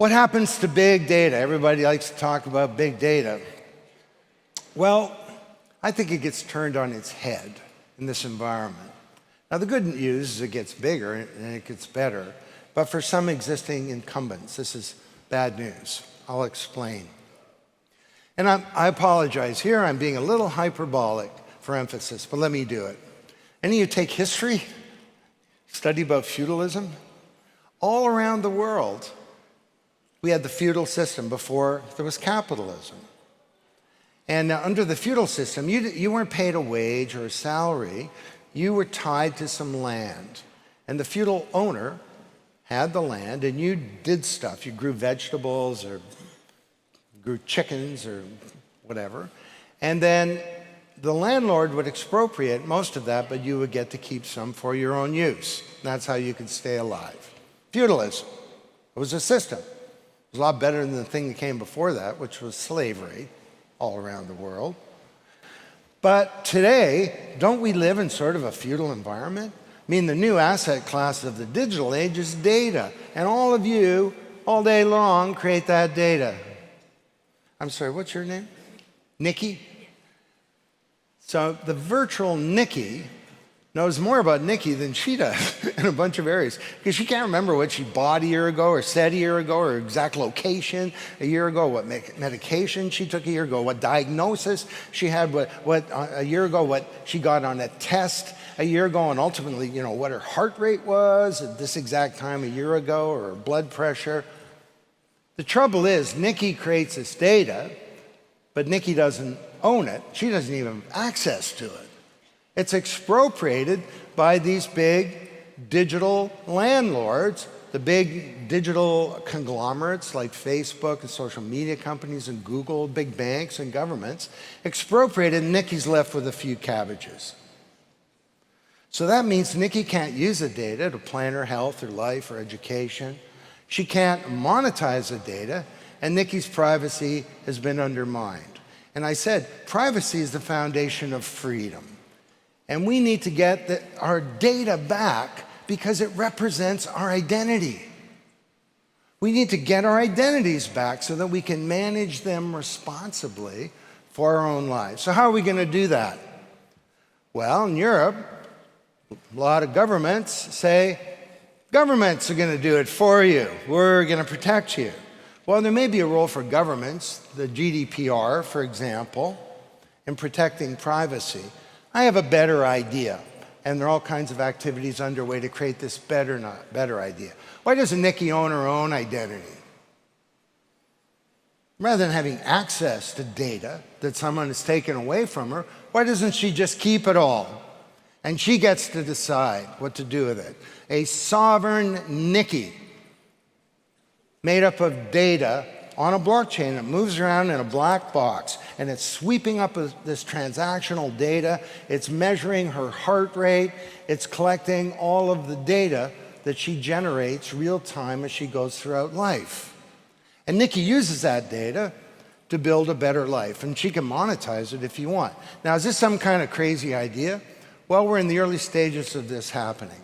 What happens to big data? Everybody likes to talk about big data. Well, I think it gets turned on its head in this environment. Now, the good news is it gets bigger and it gets better, but for some existing incumbents, this is bad news. I'll explain. And I apologize here, I'm being a little hyperbolic for emphasis, but let me do it. Any of you take history? Study about feudalism? All around the world, we had the feudal system before there was capitalism. And under the feudal system, you weren't paid a wage or a salary. You were tied to some land. And the feudal owner had the land, and you did stuff. You grew vegetables or grew chickens or whatever. And then the landlord would expropriate most of that, but you would get to keep some for your own use. That's how you could stay alive. Feudalism. It was a system. It was a lot better than the thing that came before that, which was slavery all around the world. But today, don't we live in sort of a feudal environment? I mean, the new asset class of the digital age is data. And all of you, all day long, create that data. I'm sorry, what's your name? Nikki? So the virtual Nikki knows more about Nikki than she does in a bunch of areas, because she can't remember what she bought a year ago or said a year ago or exact location a year ago, what medication she took a year ago, what diagnosis she had, what a year ago, what she got on a test a year ago, and ultimately, what her heart rate was at this exact time a year ago, or her blood pressure. The trouble is, Nikki creates this data, but Nikki doesn't own it. She doesn't even have access to it. It's expropriated by these big digital landlords, the big digital conglomerates like Facebook and social media companies and Google, big banks and governments, expropriated, and Nikki's left with a few cabbages. So that means Nikki can't use the data to plan her health, her life, her education. She can't monetize the data, and Nikki's privacy has been undermined. And I said, privacy is the foundation of freedom. And we need to get our data back because it represents our identity. We need to get our identities back so that we can manage them responsibly for our own lives. So how are we going to do that? Well, in Europe, a lot of governments say, governments are going to do it for you. We're going to protect you. Well, there may be a role for governments, the GDPR, for example, in protecting privacy. I have a better idea, and there are all kinds of activities underway to create this better idea. Why doesn't Nikki own her own identity? Rather than having access to data that someone has taken away from her, why doesn't she just keep it all? And she gets to decide what to do with it. A sovereign Nikki made up of data on a blockchain that moves around in a black box, and it's sweeping up this transactional data. It's measuring her heart rate. It's collecting all of the data that she generates real time as she goes throughout life. And Nikki uses that data to build a better life, and she can monetize it if you want. Now, is this some kind of crazy idea? Well, we're in the early stages of this happening.